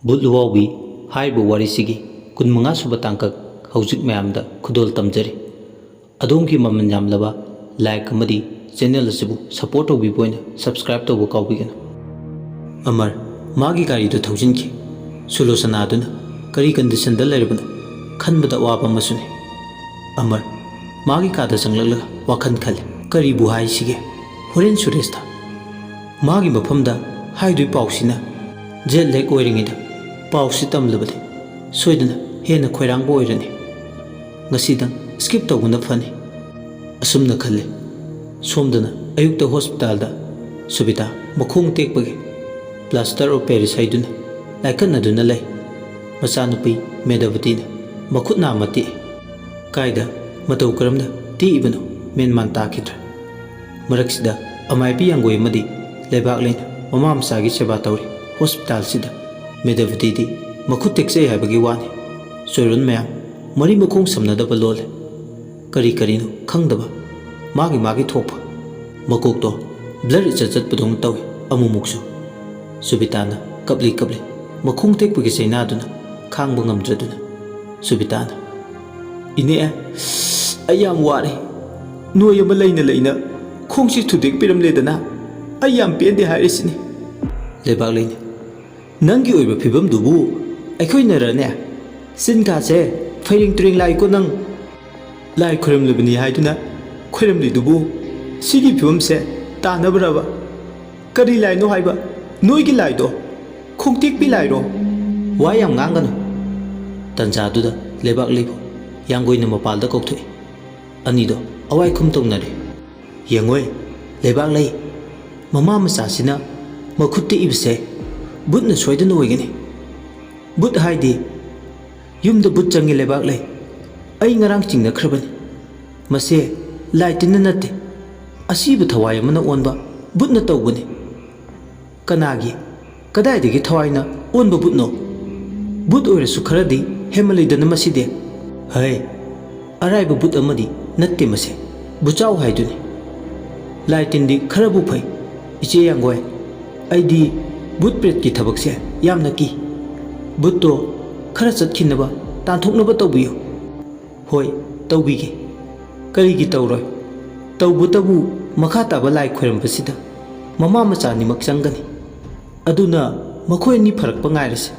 ꯕꯨꯠꯂꯨꯋꯥꯎꯕꯤ ꯍꯥꯏꯔꯤꯕ ꯋꯥꯔꯤꯁꯤꯒꯤ 15 ꯁꯨꯕ ꯇꯥꯡꯀꯛ ꯍꯧꯖꯤꯛ ꯃꯌꯥꯝꯗ ꯈꯨꯗꯣꯜ ꯇꯝꯖꯔꯤ꯫ ꯑꯗꯣꯝꯒꯤ ꯃꯃꯜ ꯌꯥꯝꯂꯕ ꯂꯥꯏꯛ ꯑꯃꯗꯤ ꯆꯦꯅꯦꯜ ꯑꯁꯤꯕꯨ ꯁꯄꯣꯔꯠ ꯇꯧꯕꯤꯕ ꯑꯣꯏꯅ ꯁꯕꯁꯀ꯭ꯔꯥꯏꯕ ꯇꯧꯕ ꯀꯥꯎꯕꯤꯒꯅꯨ꯫ ꯑꯃꯔ ꯃꯥꯒꯤ ꯒꯥꯔꯤꯗꯨ ꯊꯧꯖꯤꯟꯈꯤ꯫ ꯁꯨꯂꯣꯆꯅꯥ ꯑꯗꯨꯅ ꯀꯔꯤ ꯀꯟꯗꯤꯁꯟꯗ ꯂꯩꯔꯕꯅꯣ ꯈꯟꯕꯗ ꯑꯋꯥꯕ ꯑꯃꯁꯨꯅꯤ꯫ ꯑꯃꯔ ꯃꯥꯒꯤ ꯀꯥꯗ ꯆꯪꯂꯛꯂꯒ ꯋꯥꯈꯜ ꯈꯜꯂꯤ꯫ ꯀꯔꯤꯕꯨ ꯍꯥꯏꯁꯤꯒꯦ? ꯍꯣꯔꯦꯟ ꯁꯨꯔꯦꯁꯇ ꯃꯥꯒꯤ ꯃꯐꯝꯗ ꯍꯥꯏꯗꯣꯏ ꯄꯥꯎꯁꯤꯅ ꯖꯦꯠ ꯂꯦꯛ ꯑꯣꯏꯔꯤꯉꯩꯗ ꯄꯥꯎꯁꯤ ꯇꯝꯂꯕꯗꯤ ꯁꯣꯏꯗꯅ ꯍꯦꯟꯅ ꯈꯣꯏꯔꯥꯡꯕ ꯑꯣꯏꯔꯅꯤ꯫ ꯉꯁꯤꯗꯪ ꯁ꯭ꯀꯤꯞ ꯇꯧꯕꯅ ꯐꯅꯤ ꯑꯁꯨꯝꯅ ꯈꯜꯂꯤ꯫ ꯁꯣꯝꯗꯅ ꯑꯌꯨꯛꯇ ꯍꯣꯁꯄꯤꯇꯥꯜꯗ ꯁꯨꯕꯤꯇꯥ ꯃꯈꯣꯡ ꯇꯦꯛꯄꯒꯤ ꯄ꯭ꯂꯥꯁꯇꯔ ꯑꯣꯐ ꯄꯦꯔꯤꯁ ꯍꯩꯗꯨꯅ ꯂꯥꯏꯀꯠꯅꯗꯨꯅ ꯂꯩ꯫ ꯃꯆꯥꯅꯨꯄꯤ ꯃꯦꯙꯥꯕꯇꯤꯅ ꯃꯈꯨꯠ ꯅꯥꯝꯃ ꯇꯦꯛꯏ꯫ ꯀꯥꯏꯗ ꯃꯇꯧ ꯀꯔꯝꯅ ꯇꯦꯛꯏꯕꯅꯣ ꯃꯦꯟꯃꯥꯟ ꯇꯥꯈꯤꯗ꯭ꯔꯦ꯫ ꯃꯔꯛꯁꯤꯗ ꯑꯃꯥꯏꯕꯤ ꯌꯥꯡꯒꯣꯏ ꯑꯃꯗꯤ ꯂꯩꯕꯥꯛ ꯂꯩꯅ ꯃꯃꯥ ꯃꯆꯥꯒꯤ ꯁꯦꯕꯥ ꯇꯧꯔꯤ ꯍꯣꯁꯄꯤꯇꯥꯜꯁꯤꯗ꯫ ꯃꯦꯙꯥꯕꯇꯤꯗꯤ ꯃꯈꯨꯠ ꯇꯦꯛꯆꯩ ꯍꯥꯏꯕꯒꯤ ꯋꯥꯅꯤ꯫ ꯆꯣꯏꯔꯣꯟ ꯃꯌꯥꯝ ꯃꯔꯤ ꯃꯈꯣꯡ ꯁꯝꯅꯗꯕ ꯂꯣꯜꯂꯦ꯫ ꯀꯔꯤ ꯀꯔꯤꯅꯣ ꯈꯪꯗꯕ ꯃꯥꯒꯤ ꯊꯣꯛꯄ ꯃꯀꯣꯛꯇꯣ ꯕ꯭ꯂꯔ ꯏꯆꯠ ꯆꯠꯄꯗꯧꯅ ꯇꯧꯏ ꯑꯃꯨꯛꯃꯨꯛꯁꯨ꯫ ꯁꯨꯕꯤꯇꯥꯅ ꯀꯞꯂꯤ ꯃꯈꯣꯡ ꯇꯦꯛꯄꯒꯤ ꯆꯩꯅꯥꯗꯨꯅ ꯈꯥꯡꯕ ꯉꯝꯗ꯭ꯔꯗꯨꯅ ꯁꯨꯕꯤꯇꯥꯅ "ꯏꯅꯦ ꯑꯩ ꯌꯥꯝ ꯋꯥꯔꯦ꯫ ꯅꯣꯏ ꯑꯃ ꯂꯩꯅ ꯈꯣꯡꯁꯤ ꯊꯨꯗꯦꯛꯄꯤꯔꯝꯂꯦꯗꯅ ꯑꯩ ꯌꯥꯝ ꯄꯦꯟꯗꯦ ꯍꯥꯏꯔꯤꯁꯤꯅꯤ꯫ ꯂꯩꯕꯥꯛ ꯂꯩꯅ ꯅꯪꯒꯤ ꯑꯣꯏꯕ ꯐꯤꯕꯝꯗꯨꯕꯨ ꯑꯩꯈꯣꯏꯅꯔꯅꯦ? ꯆꯤꯟꯀꯥꯁꯦ ꯐꯩꯔꯦꯡ ꯇꯨꯔꯦꯡ ꯂꯥꯛꯏꯀꯣ ꯅꯪ꯫ ꯂꯥꯏ ꯈꯣꯏꯔꯝꯂꯤꯕꯅꯤ ꯍꯥꯏꯗꯨꯅ ꯈꯣꯏꯔꯝꯂꯤꯗꯨꯕꯨ ꯁꯤꯒꯤ ꯐꯤꯕꯝꯁꯦ ꯇꯥꯅꯕ꯭ꯔꯕ? ꯀꯔꯤ ꯂꯥꯏꯅꯣ ꯍꯥꯏꯕ? ꯅꯣꯏꯒꯤ ꯂꯥꯏꯗꯣ ꯈꯣꯡꯇꯦꯛꯄꯤ ꯂꯥꯏꯔꯣ? ꯋꯥ ꯌꯥꯝ ꯉꯥꯡꯒꯅꯨ꯫ ꯇꯟꯖꯥꯗꯨꯗ ꯂꯩꯕꯥꯛ ꯂꯩꯕꯨ ꯌꯥꯡꯒꯣꯏꯅ ꯃꯄꯥꯜꯗ ꯀꯧꯊꯣꯛꯏ꯫ ꯑꯅꯤꯗꯣ ꯑꯋꯥꯏꯈꯨꯝ ꯇꯧꯅꯔꯦ꯫ ꯌꯦꯡꯉꯣꯏ ꯂꯩꯕꯥꯛ ꯂꯩ, ꯃꯃꯥ ꯃꯆꯥꯁꯤꯅ ꯃꯈꯨꯠ ꯇꯦꯛꯏꯕꯁꯦ ꯕꯨꯠꯅ ꯁꯣꯏꯗꯅ ꯑꯣꯏꯒꯅꯤ꯫ ꯕꯨꯠ ꯍꯥꯏꯗꯤ ꯌꯨꯝꯗ ꯕꯨꯠ ꯆꯪꯉꯤ ꯂꯩꯕꯥꯛ ꯂꯩ꯫ ꯑꯩ ꯉꯔꯥꯡ ꯆꯤꯡꯅꯈ꯭ꯔꯕꯅꯤ꯫ ꯃꯁꯦ ꯂꯥꯏ ꯇꯤꯟꯅ ꯅꯠꯇꯦ, ꯑꯁꯤꯕ ꯊꯋꯥꯏ ꯑꯃꯅ ꯑꯣꯟꯕ ꯕꯨꯠꯅ ꯇꯧꯕꯅꯤ꯫ ꯀꯅꯥꯒꯤ ꯀꯗꯥꯏꯗꯒꯤ ꯊꯋꯥꯏꯅ ꯑꯣꯟꯕ ꯕꯨꯠꯅꯣ? ꯕꯨꯠ ꯑꯣꯏꯔꯁꯨ ꯈꯔꯗꯤ ꯍꯦꯃꯜꯂꯤꯗꯅ ꯃꯁꯤꯗꯤ꯫ ꯍꯩ ꯑꯔꯥꯏꯕ ꯕꯨꯠ ꯑꯃꯗꯤ ꯅꯠꯇꯦ ꯃꯁꯦ, ꯕꯨꯠꯆꯥꯎ ꯍꯥꯏꯗꯨꯅꯤ꯫ ꯂꯥꯏ ꯇꯤꯟꯗꯤ ꯈꯔꯕꯨ ꯐꯩ ꯏꯆꯦ ꯌꯥꯡꯒꯣꯏ꯫ ꯑꯩꯗꯤ ꯕꯨꯠ ꯄ꯭ꯔꯦꯠꯀꯤ ꯊꯕꯛꯁꯦ ꯌꯥꯝꯅ ꯀꯤ꯫ ꯕꯨꯠꯇꯣ ꯈꯔ ꯆꯠꯈꯤꯅꯕ ꯇꯥꯟꯊꯣꯛꯅꯕ ꯇꯧꯕꯤꯌꯨ꯫ ꯍꯣꯏ ꯇꯧꯕꯤꯒꯦ, ꯀꯔꯤꯒꯤ ꯇꯧꯔꯣꯏ? ꯇꯧꯕꯇꯕꯨ ꯃꯈꯥ ꯇꯥꯕ ꯂꯥꯏ ꯈꯣꯏꯔꯝꯕꯁꯤꯗ ꯃꯃꯥ ꯃꯆꯥ ꯑꯅꯤꯃꯛ ꯆꯪꯒꯅꯤ꯫ ꯑꯗꯨꯅ ꯃꯈꯣꯏ ꯑꯅꯤ ꯐꯔꯛꯄ ꯉꯥꯏꯔꯁꯤ꯫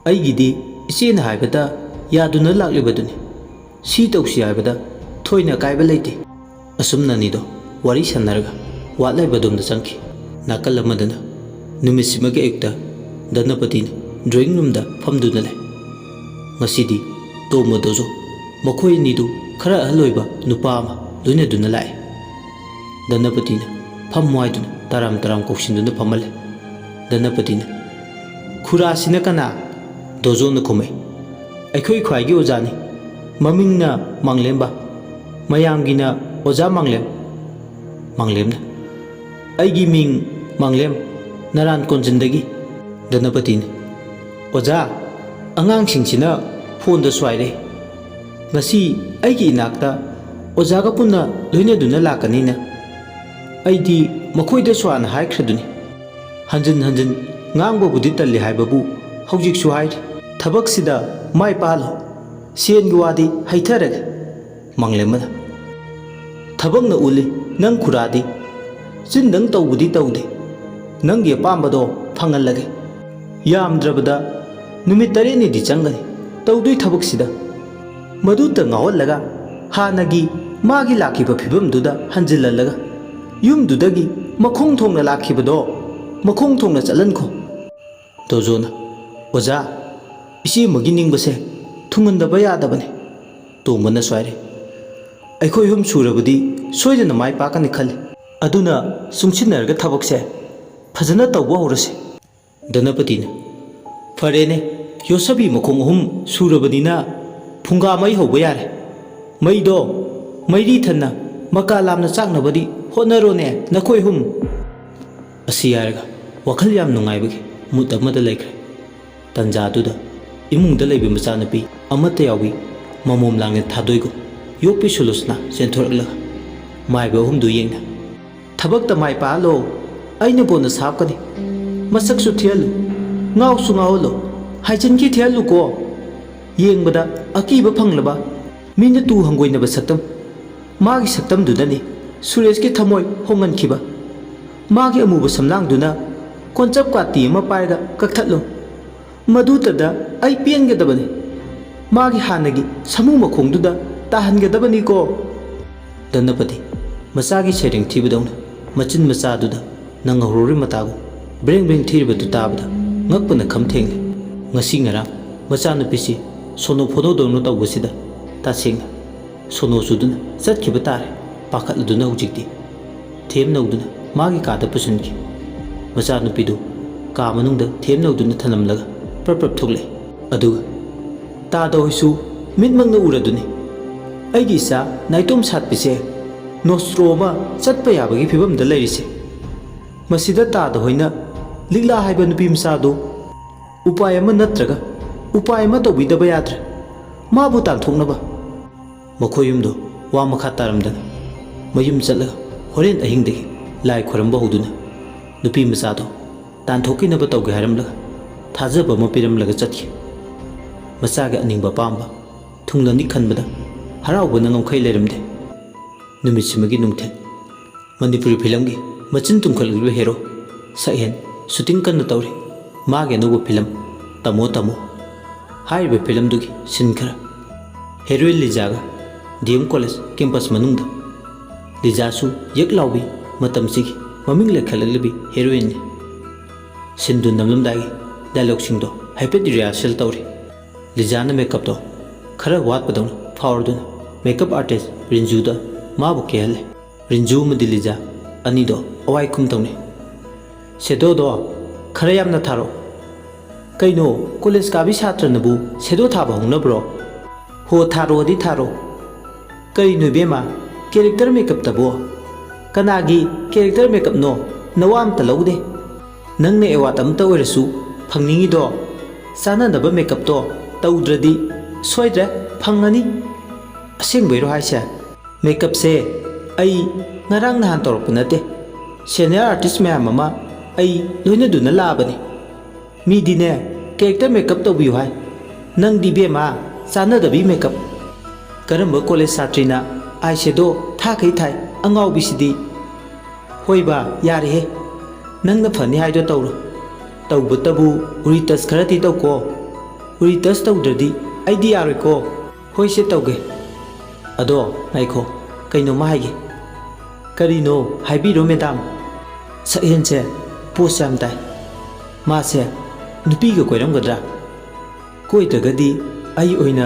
ꯑꯩꯒꯤꯗꯤ ꯏꯆꯦꯅ ꯍꯥꯏꯕꯗ ꯌꯥꯗꯨꯅ ꯂꯥꯛꯂꯤꯕꯗꯨꯅꯤ꯫ ꯁꯤ ꯇꯧꯁꯤ ꯍꯥꯏꯕꯗ ꯊꯣꯏꯅ ꯑꯀꯥꯏꯕ ꯂꯩꯇꯦ꯫ ꯑꯁꯨꯝꯅ ꯑꯅꯤꯗꯣ ꯋꯥꯔꯤ ꯁꯥꯟꯅꯔꯒ ꯋꯥꯠ ꯂꯩꯕꯗꯣꯝꯗ ꯆꯪꯈꯤ꯫ ꯅꯥꯀꯜ ꯑꯃꯗꯅ ꯅꯨꯃꯤꯠꯁꯤꯃꯒꯤ ꯑꯌꯨꯛꯇ ꯙꯅꯄꯇꯤꯅ ꯗ꯭ꯔꯣꯌꯤꯡ ꯔꯨꯝꯗ ꯐꯝꯗꯨꯅ ꯂꯩ꯫ ꯉꯁꯤꯗꯤ ꯇꯣꯝꯕ ꯗꯣꯖꯣ ꯃꯈꯣꯏ ꯑꯅꯤꯗꯨ ꯈꯔ ꯑꯍꯜ ꯑꯣꯏꯕ ꯅꯨꯄꯥ ꯑꯃ ꯂꯣꯏꯅꯗꯨꯅ ꯂꯥꯛꯏ꯫ ꯙꯅꯄꯇꯤꯅ ꯐꯝꯃꯨ ꯍꯥꯏꯗꯨꯅ ꯇꯔꯥꯝ ꯀꯧꯁꯤꯟꯗꯨꯅ ꯐꯝꯍꯜꯂꯦ꯫ ꯙꯅꯄꯇꯤꯅ "ꯈꯨꯔꯥꯁꯤꯅ ꯀꯅꯥ?" ꯗꯣꯖꯣꯅ ꯈꯨꯝꯃꯛꯏ꯫ "ꯑꯩꯈꯣꯏ ꯈ꯭ꯋꯥꯏꯒꯤ ꯑꯣꯖꯥꯅꯤ꯫ ꯃꯃꯤꯡꯅ ꯃꯥꯡꯂꯦꯝꯕ, ꯃꯌꯥꯝꯒꯤꯅ ꯑꯣꯖꯥ ꯃꯥꯡꯂꯦꯝ." ꯃꯥꯡꯂꯦꯝꯅ "ꯑꯩꯒꯤ ꯃꯤꯡ ꯃꯥꯡꯂꯦꯝ, ꯅꯔꯥꯟ ꯀꯣꯟꯖꯤꯟꯗꯒꯤ." ꯙꯅꯄꯇꯤꯅ "ꯑꯣꯖꯥ, ꯑꯉꯥꯡꯁꯤꯡꯁꯤꯅ ꯐꯣꯟꯗ ꯁ꯭ꯋꯥꯏꯔꯦ꯫ ꯉꯁꯤ ꯑꯩꯒꯤ ꯏꯅꯥꯛꯇ ꯑꯣꯖꯥꯒ ꯄꯨꯟꯅ ꯂꯣꯏꯅꯗꯨꯅ ꯂꯥꯛꯀꯅꯤꯅ ꯑꯩꯗꯤ ꯃꯈꯣꯏꯗ ꯁ꯭ꯋꯥꯅ ꯍꯥꯏꯈ꯭ꯔꯗꯨꯅꯤ꯫ ꯍꯟꯖꯤꯟ ꯉꯥꯡꯕꯕꯨꯗꯤ ꯇꯜꯂꯤ ꯍꯥꯏꯕꯕꯨ ꯍꯧꯖꯤꯛꯁꯨ ꯍꯥꯏꯔꯤ꯫ ꯊꯕꯛꯁꯤꯗ ꯃꯥꯏ ꯄꯥꯜꯂꯣ, ꯁꯦꯟꯒꯤ ꯋꯥꯗꯤ ꯍꯩꯊꯔꯒꯦ." ꯃꯥꯡꯂꯦꯝꯕꯅ "ꯊꯕꯛꯅ ꯎꯠꯂꯤ ꯅꯪ ꯈꯨꯔꯥꯗꯤ ꯆꯤꯟꯗꯪ ꯇꯧꯕꯗꯤ ꯇꯧꯗꯦ꯫ ꯅꯪꯒꯤ ꯑꯄꯥꯝꯕꯗꯣ ꯐꯪꯍꯜꯂꯒꯦ꯫ ꯌꯥꯝꯗ꯭ꯔꯕꯗ ꯅꯨꯃꯤꯠ 9ꯅꯤꯗꯤ ꯆꯪꯒꯅꯤ ꯇꯧꯗꯣꯏ ꯊꯕꯛꯁꯤꯗ꯫ ꯃꯗꯨꯇ ꯉꯥꯎꯍꯜꯂꯒ ꯍꯥꯟꯅꯒꯤ ꯃꯥꯒꯤ ꯂꯥꯛꯈꯤꯕ ꯐꯤꯕꯝꯗꯨꯗ ꯍꯟꯖꯤꯜꯍꯜꯂꯒ ꯌꯨꯝꯗꯨꯗꯒꯤ ꯃꯈꯣꯡ ꯊꯣꯡꯅ ꯂꯥꯛꯈꯤꯕꯗꯣ ꯃꯈꯣꯡ ꯊꯣꯡꯅ ꯆꯠꯍꯟꯈꯣ." ꯗꯣꯖꯣꯅ "ꯑꯣꯖꯥ, ꯏꯆꯦꯝꯃꯒꯤ ꯅꯤꯡꯕꯁꯦ ꯊꯨꯡꯍꯟꯗꯕ ꯌꯥꯗꯕꯅꯤ." ꯇꯣꯝꯕꯅ ꯁ꯭ꯋꯥꯏꯔꯦ꯫ "ꯑꯩꯈꯣꯏ ꯑꯍꯨꯝ ꯁꯨꯔꯕꯗꯤ ꯁꯣꯏꯗꯅ ꯃꯥꯏ ꯄꯥꯛꯀꯅꯤ ꯈꯜꯂꯤ꯫ ꯑꯗꯨꯅ ꯆꯨꯡꯁꯤꯟꯅꯔꯒ ꯊꯕꯛꯁꯦ ꯐꯖꯅ ꯇꯧꯕ ꯍꯧꯔꯁꯤ." ꯙꯅꯄꯇꯤꯅ "ꯐꯔꯦꯅꯦ, ꯌꯣꯠꯁꯕꯤ ꯃꯈꯣꯡ 3 ꯁꯨꯔꯕꯅꯤꯅ ꯐꯨꯡꯒꯥ ꯃꯩ ꯍꯧꯕ ꯌꯥꯔꯦ ꯃꯩꯗꯣ ꯃꯩꯔꯤ ꯊꯟꯅ ꯃꯀꯥ ꯂꯥꯝꯅ ꯆꯥꯛꯅꯕꯗꯤ ꯍꯣꯠꯅꯔꯣꯅꯦ ꯅꯈꯣꯏ ꯍꯨꯝ ꯑꯁꯤ ꯍꯥꯏꯔꯒ ꯋꯥꯈꯜ ꯌꯥꯝ ꯅꯨꯡꯉꯥꯏꯕꯒꯤ ꯃꯨꯠ ꯑꯃꯗ ꯂꯩꯈ꯭ꯔꯦ ꯇꯟꯖꯥꯗꯨꯗ ꯏꯃꯨꯡꯗ ꯂꯩꯕ ꯃꯆꯥꯅꯨꯄꯤ ꯑꯃꯠꯇ ꯌꯥꯎꯕꯤ ꯃꯃꯣꯝ ꯂꯥꯡꯅ ꯊꯥꯗꯣꯏꯒꯨꯝ ꯌꯣꯛꯄꯤ ꯁꯨꯂꯨꯁꯅ ꯆꯦꯟꯊꯣꯔꯛꯂꯒ ꯃꯥꯏꯕ ꯑꯍꯨꯝꯗꯨ ꯌꯦꯡꯅ ꯊꯕꯛꯇ ꯃꯥꯏ ꯄꯥꯛꯍꯜꯂꯣ ꯑꯩꯅ ꯕꯣꯅꯁ ꯍꯥꯞꯀꯅꯤ ꯃꯁꯛꯁꯨ ꯊꯤꯍꯜꯂꯨ ꯉꯥꯎꯁꯨ ꯉꯥꯎꯍꯜꯂꯨ ꯍꯥꯏꯖꯤꯟꯈꯤ ꯊꯤꯍꯜꯂꯨꯀꯣ ꯌꯦꯡꯕꯗ ꯑꯀꯤꯕ ꯐꯪꯂꯕ ꯃꯤꯅ ꯇꯨ ꯍꯪꯒꯣꯏꯅꯕ ꯁꯛꯇꯝ ꯃꯥꯒꯤ ꯁꯛꯇꯝꯗꯨꯗꯅꯤ ꯁꯨꯔꯦꯁꯀꯤ ꯊꯃꯣꯏ ꯍꯣꯡꯍꯟꯈꯤꯕ ꯃꯥꯒꯤ ꯑꯃꯨꯕ ꯁꯝꯂꯥꯡꯗꯨꯅ ꯀꯣꯟꯆꯞ ꯀꯥꯇꯤ ꯑꯃ ꯄꯥꯏꯔꯒ ꯀꯛꯊꯠꯂꯨ ꯃꯗꯨꯇꯗ ꯑꯩ ꯄꯦꯟꯒꯗꯕꯅꯤ ꯃꯥꯒꯤ ꯍꯥꯟꯅꯒꯤ ꯁꯥꯃꯨ ꯃꯈꯣꯡꯗꯨꯗ ꯇꯥꯍꯟꯒꯗꯕꯅꯤꯀꯣ ꯙꯅꯄꯇꯤ ꯃꯆꯥꯒꯤ ꯁꯩꯔꯦꯡ ꯊꯤꯕꯗꯧꯅ ꯃꯆꯤꯟ ꯃꯆꯥꯗꯨꯗ ꯅꯪꯍꯧꯔꯣꯔꯤ ꯃꯇꯥꯒꯨꯝ ꯕ꯭ꯔꯦꯡ ꯕ꯭ꯔꯦꯡ ꯊꯤꯔꯤꯕꯗꯨ ꯇꯥꯕꯗ ꯉꯛꯄꯅ ꯈꯝ ꯊꯦꯡꯂꯦ ꯉꯁꯤ ꯉꯔꯥꯡ ꯃꯆꯥꯅꯨꯄꯤꯁꯤ ꯁꯣꯅꯣ ꯐꯣꯅꯣꯗꯧꯅ ꯇꯧꯕꯁꯤꯗ ꯇꯁꯦꯡꯅ ꯁꯣꯅꯣ ꯆꯨꯗꯨꯅ ꯆꯠꯈꯤꯕ ꯇꯥꯔꯦ ꯄꯥꯈꯠꯂꯗꯨꯅ ꯍꯧꯖꯤꯛꯇꯤ ꯊꯦꯝꯅꯧꯗꯨꯅ ꯃꯥꯒꯤ ꯀꯥꯗ ꯄꯨꯁꯤꯟꯈꯤ ꯃꯆꯥꯅꯨꯄꯤꯗꯨ ꯀꯥ ꯃꯅꯨꯡꯗ ꯊꯦꯝꯅꯧꯗꯨꯅ ꯊꯅꯝꯂꯒ ꯄ꯭ꯔꯞ ꯄ꯭ꯔꯞ ꯊꯣꯛꯂꯛꯏ ꯑꯗꯨꯒ ꯇꯥꯗ ꯍꯣꯏꯁꯨ ꯃꯤꯠꯃꯛꯅ ꯎꯔꯗꯨꯅꯤ ꯑꯩꯒꯤ ꯏꯆꯥ ꯅꯥꯏꯇꯣꯝ ꯁꯥꯠꯄꯤꯁꯦ ꯅꯣꯁꯇ꯭ꯔꯣ ꯑꯃ ꯆꯠꯄ ꯌꯥꯕꯒꯤ ꯐꯤꯕꯝꯗ ꯂꯩꯔꯤꯁꯦ ꯃꯁꯤꯗ ꯇꯥꯗ ꯍꯣꯏꯅ ꯂꯤꯛꯂꯥ ꯍꯥꯏꯕ ꯅꯨꯄꯤ ꯃꯆꯥꯗꯨ ꯎꯄꯥꯏ ꯑꯃ ꯅꯠꯇ꯭ꯔꯒ ꯎꯄꯥꯏ ꯑꯃ ꯇꯧꯕꯤꯗꯕ ꯌꯥꯗ꯭ꯔꯦ ꯃꯥꯕꯨ ꯇꯥꯟꯊꯣꯛꯅꯕ ꯃꯈꯣꯏ ꯌꯨꯝꯗꯣ ꯋꯥ ꯃꯈꯥ ꯇꯥꯔꯝꯗꯅ ꯃꯌꯨꯝ ꯆꯠꯂꯒ ꯍꯣꯔꯦꯟ ꯑꯍꯤꯡꯗꯒꯤ ꯂꯥꯏ ꯈꯣꯏꯔꯝꯕ ꯍꯧꯗꯨꯅ ꯅꯨꯄꯤ ꯃꯆꯥꯗꯣ ꯇꯥꯟꯊꯣꯛꯈꯤꯅꯕ ꯇꯧꯒꯦ ꯍꯥꯏꯔꯝꯂꯒ ꯊꯥꯖꯕ ꯑꯃ ꯄꯤꯔꯝꯂꯒ ꯆꯠꯈꯤ ꯃꯆꯥꯒꯤ ꯑꯅꯤꯡꯕ ꯑꯄꯥꯝꯕ ꯊꯨꯡꯂꯅꯤ ꯈꯟꯕꯗ ꯍꯔꯥꯎꯕꯅ ꯉꯝꯈꯩ ꯂꯩꯔꯝꯗꯦ ꯅꯨꯃꯤꯠꯁꯤꯃꯒꯤ ꯅꯨꯡꯊꯤꯜ ꯃꯅꯤꯄꯨꯔꯤ ꯐꯤꯂꯝꯒꯤ ꯃꯆꯤꯟ ꯇꯨꯝꯈꯠꯂꯛꯂꯤꯕ ꯍꯦꯔꯣ ꯁꯛꯍꯦꯟ ꯁꯨꯇꯤꯡ ꯀꯟꯅ ꯇꯧꯔꯤ ꯃꯥꯒꯤ ꯑꯅꯧꯕ ꯐꯤꯂꯝ ꯇꯝꯃꯣ ꯇꯝꯃꯣ ꯍꯥꯏꯔꯤꯕ ꯐꯤꯂꯝꯗꯨꯒꯤ ꯁꯤꯟ ꯈꯔ ꯍꯦꯔꯣꯏꯟ ꯂꯤꯖꯥꯒ ꯗꯤ ꯑꯦꯝ ꯀꯣꯂꯦꯖ ꯀꯦꯝꯄꯁ ꯃꯅꯨꯡꯗ ꯂꯤꯖꯥꯁꯨ ꯌꯦꯛ ꯂꯥꯎꯕꯤ ꯃꯇꯝꯁꯤꯒꯤ ꯃꯃꯤꯡ ꯂꯩꯈꯠꯂꯛꯂꯤꯕꯤ ꯍꯦꯔꯣꯏꯟꯅꯤ ꯁꯤꯟꯗꯨ ꯅꯝꯂꯝꯗꯥꯏꯒꯤ ꯗꯥꯏꯂꯣꯒꯁꯤꯡꯗꯣ ꯍꯥꯏꯐꯦꯠ ꯔꯤꯍꯥꯔꯁꯦꯜ ꯇꯧꯔꯤ ꯂꯤꯖꯥꯅ ꯃꯦꯀꯞꯇꯣ ꯈꯔ ꯋꯥꯠꯄꯗꯧꯅ ꯐꯥꯎꯔꯗꯨꯅ ꯃꯦꯀꯞ ꯑꯥꯔꯇꯤꯁ ꯔꯤꯟꯖꯨꯗ ꯃꯥꯕꯨ ꯀꯦꯍꯜꯂꯦ ꯔꯤꯟꯖꯨ ꯑꯃꯗꯤ ꯂꯤꯖꯥ ꯑꯅꯤꯗꯣ ꯑꯋꯥꯏ ꯈꯨꯝ ꯇꯧꯅꯩ ꯁꯦꯗꯣꯗꯣ ꯈꯔ ꯌꯥꯝꯅ ꯊꯥꯔꯣ ꯀꯩꯅꯣ ꯀꯣꯂꯦꯖ ꯀꯥꯕꯤ ꯁꯥꯇ꯭ꯔꯅꯕꯨ ꯁꯦꯗꯣ ꯊꯥꯕ ꯍꯧꯅꯕ꯭ꯔꯣ ꯍꯣ ꯊꯥꯔꯣꯗꯤ ꯊꯥꯔꯣ ꯀꯔꯤꯅꯣ ꯏꯕꯦꯝꯃ ꯀꯦꯔꯦꯛꯇꯔ ꯃꯦꯀꯞꯇꯕꯣ ꯀꯅꯥꯒꯤ ꯀꯦꯔꯦꯛꯇꯔ ꯃꯦꯀꯞꯅꯣ ꯅꯋꯥ ꯑꯝꯇ ꯂꯧꯗꯦ ꯅꯪꯅ ꯑꯦꯋꯥꯔꯗ ꯑꯃꯇ ꯑꯣꯏꯔꯁꯨ ꯐꯪꯅꯤꯡꯉꯤꯗꯣ ꯆꯥꯅꯗꯕ ꯃꯦꯀꯞꯇꯣ ꯇꯧꯗ꯭ꯔꯗꯤ ꯁꯣꯏꯗ꯭ꯔꯦ ꯐꯪꯉꯅꯤ ꯑꯁꯦꯡꯕꯩꯔꯣ ꯍꯥꯏꯁꯦ ꯃꯦꯀꯞꯁꯦ ꯑꯩ ꯉꯔꯥꯡ ꯅꯍꯥꯟ ꯇꯧꯔꯛꯄ ꯅꯠꯇꯦ ꯁꯦꯅꯤꯌꯔ ꯑꯥꯔꯇꯤꯁ ꯃꯌꯥꯝ ꯑꯃ ꯑꯩ ꯂꯣꯏꯅꯗꯨꯅ ꯂꯥꯛꯑꯕꯅꯤ ꯃꯤꯗꯤꯅꯦ ꯀꯦꯔꯦꯛꯇꯔ ꯃꯦꯀꯞ ꯇꯧꯕꯤꯌꯨ ꯍꯥꯏ ꯅꯪꯗꯤ ꯕꯦꯝꯃ ꯆꯥꯅꯗꯕꯤ ꯃꯦꯀꯞ ꯀꯔꯝꯕ ꯀꯣꯂꯦꯖ ꯁꯥꯇ꯭ꯔꯤꯅ ꯑꯥꯏ ꯁꯦꯗꯣ ꯊꯥꯈꯩ ꯊꯥꯏ ꯑꯉꯥꯎꯕꯤꯁꯤꯗꯤ ꯍꯣꯏꯕ ꯌꯥꯔꯦꯍꯦ ꯅꯪꯅ ꯐꯅꯤ ꯍꯥꯏꯗꯣ ꯇꯧꯔꯣ ꯇꯧꯕꯇꯕꯨ ꯎꯔꯤ ꯇꯁ ꯈꯔꯗꯤ ꯇꯧꯀꯣ ꯎꯔꯤ ꯇꯁ ꯇꯧꯗ꯭ꯔꯗꯤ ꯑꯩꯗꯤ ꯌꯥꯔꯣꯏꯀꯣ ꯍꯣꯏꯁꯦ ꯇꯧꯒꯦ ꯑꯗꯣ ꯉꯥꯏꯈꯣ ꯀꯩꯅꯣꯝꯃ ꯍꯥꯏꯒꯦ ꯀꯔꯤꯅꯣ ꯍꯥꯏꯕꯤꯔꯣ ꯃꯦꯗꯥꯝ ꯁꯛꯍꯦꯟꯁꯦ ꯄꯣꯁ ꯌꯥꯝ ꯇꯥꯏ ꯃꯥꯁꯦ ꯅꯨꯄꯤꯒ ꯀꯣꯏꯔꯝꯒꯗ꯭ꯔꯥ ꯀꯣꯏꯗ꯭ꯔꯒꯗꯤ ꯑꯩ ꯑꯣꯏꯅ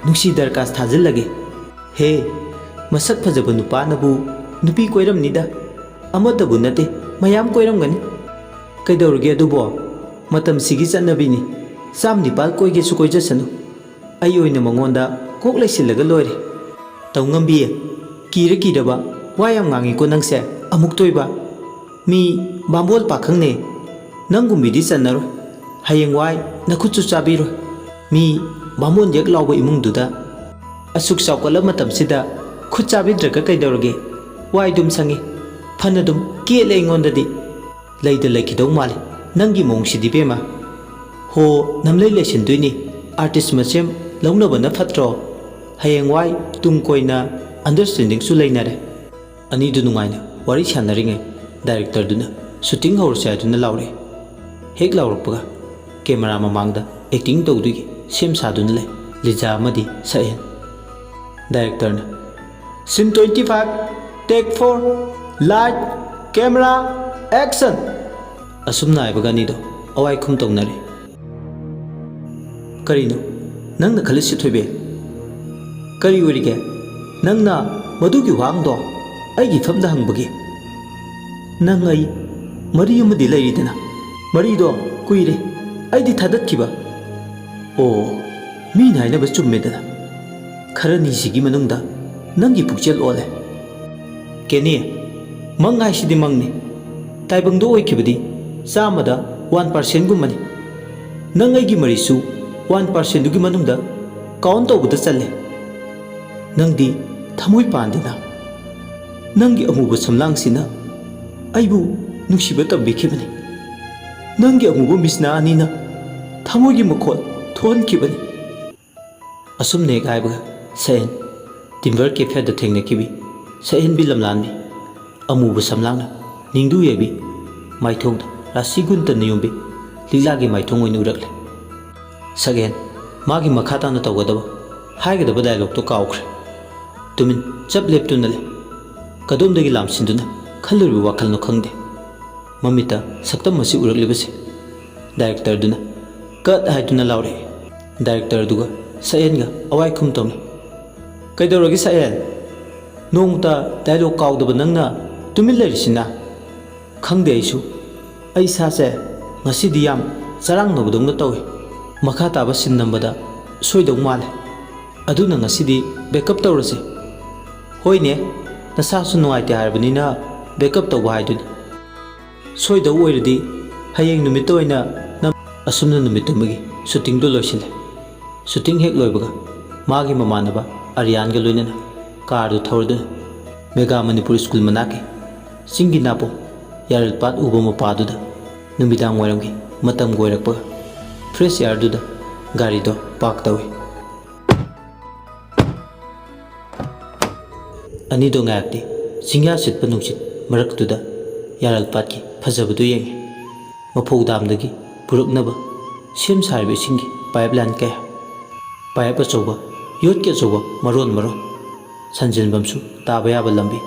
ꯅꯨꯡꯁꯤ ꯗꯔꯀꯥꯁ ꯊꯥꯖꯤꯜꯂꯒꯦ ꯍꯦ ꯃꯁꯛ ꯐꯖꯕ ꯅꯨꯄꯥꯅꯕꯨ ꯅꯨꯄꯤ ꯀꯣꯏꯔꯝꯅꯤꯗ ꯑꯃꯠꯇꯕꯨ ꯅꯠꯇꯦ ꯃꯌꯥꯝ ꯀꯣꯏꯔꯝꯒꯅꯤ ꯀꯩꯗꯧꯔꯒꯦ ꯑꯗꯨꯕꯣ ꯃꯇꯝꯁꯤꯒꯤ ꯆꯠꯅꯕꯤꯅꯤ 17 ꯀꯣꯏꯒꯦꯁꯨ ꯀꯣꯏꯖꯁꯅꯨ ꯑꯩ ꯑꯣꯏꯅ ꯃꯉꯣꯟꯗ ꯀꯣꯛ ꯂꯩꯁꯤꯜꯂꯒ ꯂꯣꯏꯔꯦ ꯇꯧꯉꯝꯕꯤꯌꯦ ꯀꯤꯔꯕ ꯋꯥ ꯌꯥꯝ ꯉꯥꯡꯉꯤꯀꯣ ꯅꯪꯁꯦ ꯑꯃꯨꯛ ꯇꯣꯏꯕ ꯃꯤ ꯕꯥꯝꯕꯣꯜ ꯄꯥꯈꯪꯅꯦ ꯅꯪꯒꯨꯝꯕꯤꯗꯤ ꯆꯟꯅꯔꯣꯏ ꯍꯌꯦꯡꯋꯥꯏ ꯅꯈꯨꯠꯁꯨ ꯆꯥꯕꯤꯔꯣꯏ ꯃꯤ ꯕꯥꯃꯣꯟ ꯌꯦꯛ ꯂꯥꯎꯕ ꯏꯃꯨꯡꯗꯨꯗ ꯑꯁꯨꯛ ꯆꯥꯎꯈꯠꯂ ꯃꯇꯝꯁꯤꯗ ꯈꯨꯠ ꯆꯥꯕꯤꯗ꯭ꯔꯒ ꯀꯩꯗꯧꯔꯒꯦ ꯋꯥꯏꯗꯨꯝ ꯁꯪꯉꯤ ꯐꯅꯗꯨꯝ ꯀꯦꯠꯂꯦ ꯑꯩꯉꯣꯟꯗꯗꯤ ꯂꯩꯗ ꯂꯩꯈꯤꯗꯧ ꯃꯥꯜꯂꯤ ꯅꯪꯒꯤ ꯃꯑꯣꯡꯁꯤꯗꯤ ꯕꯦꯝꯃ ꯍꯣ ꯅꯝꯂꯩ ꯂꯩꯁꯤꯟꯗꯣꯏꯅꯤ ꯑꯥꯔꯇꯤꯁ ꯃꯁꯦꯝ ꯂꯧꯅꯕꯅ ꯐꯠꯇ꯭ꯔꯣ ꯍꯌꯦꯡꯋꯥꯏ ꯇꯨꯡ ꯀꯣꯏꯅ ꯑꯟꯗꯔꯁꯇꯦꯟꯗꯤꯡꯁꯨ ꯂꯩꯅꯔꯦ ꯑꯅꯤꯗꯨ ꯅꯨꯡꯉꯥꯏꯅ ꯋꯥꯔꯤ ꯁꯥꯟꯅꯔꯤꯉꯩ ꯗꯥꯏꯔꯦꯛꯇꯔꯗꯨꯅ ꯁꯨꯇꯤꯡ ꯍꯧꯔꯁꯦ ꯍꯥꯏꯗꯨꯅ ꯂꯥꯎꯔꯛꯏ ꯍꯦꯛ ꯂꯥꯎꯔꯛꯄꯒ ꯀꯦꯃꯦꯔꯥ ꯃꯃꯥꯡꯗ ꯑꯦꯛꯇꯤꯡ ꯇꯧꯗꯣꯏꯒꯤ ꯁꯦꯝ ꯁꯥꯗꯨꯅ ꯂꯩ ꯂꯤꯖꯥ ꯑꯃꯗꯤ ꯁꯛꯍꯦꯟ ꯗꯥꯏꯔꯦꯛꯇꯔꯅ ꯁꯤꯟ 25 ꯇꯦꯛ 4 ꯂꯥꯏꯠ ꯀꯦꯃꯦꯔꯥ ꯑꯦꯛꯁꯟ ꯑꯁꯨꯝꯅ ꯍꯥꯏꯕꯒ ꯑꯅꯤꯗꯣ ꯑꯋꯥꯏ ꯈꯨꯝ ꯇꯧꯅꯔꯦ ꯀꯔꯤꯅꯣ ꯅꯪꯅ ꯈꯜꯂꯤꯁꯤ ꯊꯣꯏꯕꯤ ꯀꯔꯤ ꯑꯣꯏꯔꯤꯒꯦ ꯅꯪꯅ ꯃꯗꯨꯒꯤ ꯋꯥꯍꯪꯗꯣ ꯑꯩꯒꯤ ꯐꯝꯗ ꯍꯪꯕꯒꯤ ꯅꯪ ꯑꯩ ꯃꯔꯤ ꯑꯃꯗꯤ ꯂꯩꯔꯤꯗꯅ ꯃꯔꯤꯗꯣ ꯀꯨꯏꯔꯦ ꯑꯩꯗꯤ ꯊꯥꯗꯠꯈꯤꯕ ꯑꯣ ꯃꯤꯅ ꯍꯥꯏꯅꯕ ꯆꯨꯝꯃꯦꯗꯅ ꯈꯔꯅꯤꯁꯤꯒꯤ ꯃꯅꯨꯡꯗ ꯅꯪꯒꯤ ꯄꯨꯛꯆꯦꯜ ꯑꯣꯜꯂꯦ꯫ ꯀꯦꯅꯤ, ꯃꯪ ꯍꯥꯏꯁꯤꯗꯤ ꯃꯪꯅꯤ, ꯇꯥꯏꯕꯪꯗ ꯑꯣꯏꯈꯤꯕꯗꯤ ꯆꯥꯝꯃꯗ 1%ꯒꯨꯝꯕꯅꯤ꯫ ꯅꯪ ꯑꯩꯒꯤ ꯃꯔꯤꯁꯨ 1%ꯗꯨꯒꯤ ꯃꯅꯨꯡꯗ ꯀꯥꯎꯟ ꯇꯧꯕꯗ ꯆꯜꯂꯦ꯫ ꯅꯪꯗꯤ ꯊꯃꯣꯏ ꯄꯥꯟꯗꯦꯅ꯫ ꯅꯪꯒꯤ ꯑꯃꯨꯕ ꯁꯝꯂꯥꯡꯁꯤꯅ ꯑꯩꯕꯨ ꯅꯨꯡꯁꯤꯕ ꯇꯝꯕꯤꯈꯤꯕꯅꯤ꯫ ꯅꯪꯒꯤ ꯑꯃꯨꯕ ꯃꯤꯠꯁꯅꯥ ꯑꯅꯤꯅ ꯊꯃꯣꯏꯒꯤ ꯃꯈꯣꯜ ꯊꯣꯛꯍꯟꯈꯤꯕꯅꯤ꯫ ꯑꯁꯨꯝꯅ ꯍꯦꯛ ꯍꯥꯏꯕꯒ ꯁꯛꯍꯦꯟ ꯇꯤꯝꯕꯔ ꯀꯦꯐꯦꯗ ꯊꯦꯡꯅꯈꯤꯕꯤ ꯁꯛꯍꯦꯟꯕꯤ ꯂꯝꯂꯥꯟꯕꯤ ꯑꯃꯨꯕ ꯁꯝꯂꯥꯡꯅ ꯅꯤꯡꯗꯨ ꯌꯩꯕꯤ ꯃꯥꯏꯊꯣꯡꯗ ꯔꯥꯁꯤ ꯒꯨꯟꯇꯅ ꯌꯨꯡꯕꯤ ꯂꯤꯛꯂꯥꯒꯤ ꯃꯥꯏꯊꯣꯡ ꯑꯣꯏꯅ ꯎꯔꯛꯂꯦ꯫ ꯁꯛꯍꯦꯟ ꯃꯥꯒꯤ ꯃꯈꯥ ꯇꯥꯅ ꯇꯧꯒꯗꯕ ꯍꯥꯏꯒꯗꯕ ꯗꯥꯏꯂꯣꯛꯇꯣ ꯀꯥꯎꯈ꯭ꯔꯦ꯫ ꯇꯨꯃꯤꯟ ꯆꯞ ꯂꯦꯞꯇꯨꯅ ꯂꯩ꯫ ꯀꯗꯣꯝꯗꯒꯤ ꯂꯥꯝꯁꯤꯟꯗꯨꯅ ꯈꯜꯂꯨꯔꯤꯕ ꯋꯥꯈꯜꯅꯣ ꯈꯪꯗꯦ꯫ ꯃꯃꯤꯠꯇ ꯁꯛꯇꯝ ꯑꯁꯤ ꯎꯔꯛꯂꯤꯕꯁꯤ ꯗꯥꯏꯔꯦꯛꯇꯔꯗꯨꯅ ꯀꯠ ꯍꯥꯏꯗꯨꯅ ꯂꯥꯎꯔꯛꯏ꯫ ꯗꯥꯏꯔꯦꯛꯇꯔꯗꯨꯒ ꯁꯛꯍꯦꯟꯒ ꯑꯋꯥꯏꯈꯨꯝ ꯇꯧꯅꯩ꯫ ꯀꯩꯗꯧꯔꯒꯦ ꯁꯛꯍꯦꯟ? ꯅꯣꯡꯃꯇ ꯗꯥꯏꯂꯣꯛ ꯀꯥꯎꯗꯕ ꯅꯪꯅ ꯇꯨꯃꯤꯟ ꯂꯩꯔꯤꯁꯤꯅ? ꯈꯪꯗꯦ ꯑꯩꯁꯨ, ꯑꯩ ꯏꯁꯥꯁꯦ ꯉꯁꯤꯗꯤ ꯌꯥꯝ ꯆꯔꯥꯡꯅꯕꯗꯧꯅ ꯇꯧꯏ꯫ ꯃꯈꯥ ꯇꯥꯕ ꯁꯤꯟ ꯅꯝꯕꯗ ꯁꯣꯏꯗꯧ ꯃꯥꯜꯂꯦ꯫ ꯑꯗꯨꯅ ꯉꯁꯤꯗꯤ ꯕꯦꯛꯑꯞ ꯇꯧꯔꯁꯦ꯫ ꯍꯣꯏꯅꯦ, ꯅꯁꯥꯁꯨ ꯅꯨꯡꯉꯥꯏꯇꯦ ꯍꯥꯏꯔꯕꯅꯤꯅ ꯕꯦꯛꯑꯞ ꯇꯧꯕ ꯍꯥꯏꯗꯨꯅꯤ꯫ ꯁꯣꯏꯗꯧ ꯑꯣꯏꯔꯗꯤ ꯍꯌꯦꯡ ꯅꯨꯃꯤꯠꯇ ꯑꯣꯏꯅ ꯑꯁꯨꯝꯅ ꯅꯨꯃꯤꯠꯇꯨꯃꯒꯤ ꯁꯨꯇꯤꯡꯗꯨ ꯂꯣꯏꯁꯤꯜꯂꯦ꯫ ꯁꯨꯇꯤꯡ ꯍꯦꯛ ꯂꯣꯏꯕꯒ ꯃꯥꯒꯤ ꯃꯃꯥꯟꯅꯕ ꯑꯔꯤꯌꯥꯟꯒ ꯂꯣꯏꯅꯅ ꯀꯥꯔꯗꯨ ꯊꯧꯔꯗꯨꯅ ꯃꯦꯒꯥ ꯃꯅꯤꯄꯨꯔ ꯁ꯭ꯀꯨꯜ ꯃꯅꯥꯛꯀꯤ ꯆꯤꯡꯒꯤ ꯅꯥꯄꯣꯝ ꯌꯥꯔꯦꯜꯄꯥꯠ ꯎꯕ ꯃꯄꯥꯗꯨꯗ ꯅꯨꯃꯤꯗꯥꯡ ꯋꯥꯏꯔꯝꯒꯤ ꯃꯇꯝꯒ ꯑꯣꯏꯔꯛꯄꯒ ꯐ꯭ꯔꯦꯁ ꯏꯌꯥꯔꯗꯨꯗ ꯒꯥꯔꯤꯗꯣ ꯄꯥꯔꯛ ꯇꯧꯏ꯫ ꯑꯅꯤꯗꯣ ꯉꯥꯏꯍꯥꯛꯇꯤ ꯆꯤꯡꯌꯥ ꯁꯤꯠꯄ ꯅꯨꯡꯁꯤꯠ ꯃꯔꯛꯇꯨꯗ ꯌꯥꯔꯦꯜꯄꯥꯠꯀꯤ ꯐꯖꯕꯗꯨ ꯌꯦꯡꯉꯤ꯫ ꯃꯐꯧ ꯗꯥꯝꯗꯒꯤ ꯄꯨꯔꯛꯅꯕ ꯁꯦꯝ ꯁꯥꯔꯤꯕ ꯏꯁꯤꯡꯒꯤ ꯄꯥꯏꯞ ꯂꯥꯏꯟ ꯀꯌꯥ, ꯄꯥꯏꯞ ꯑꯆꯧꯕ ꯌꯣꯠꯀꯤ ꯑꯆꯧꯕ ꯃꯔꯣꯟ ꯃꯔꯣꯟ, ꯁꯟꯖꯤꯟꯐꯝꯁꯨ ꯇꯥꯕ ꯌꯥꯕ ꯂꯝꯕꯤ,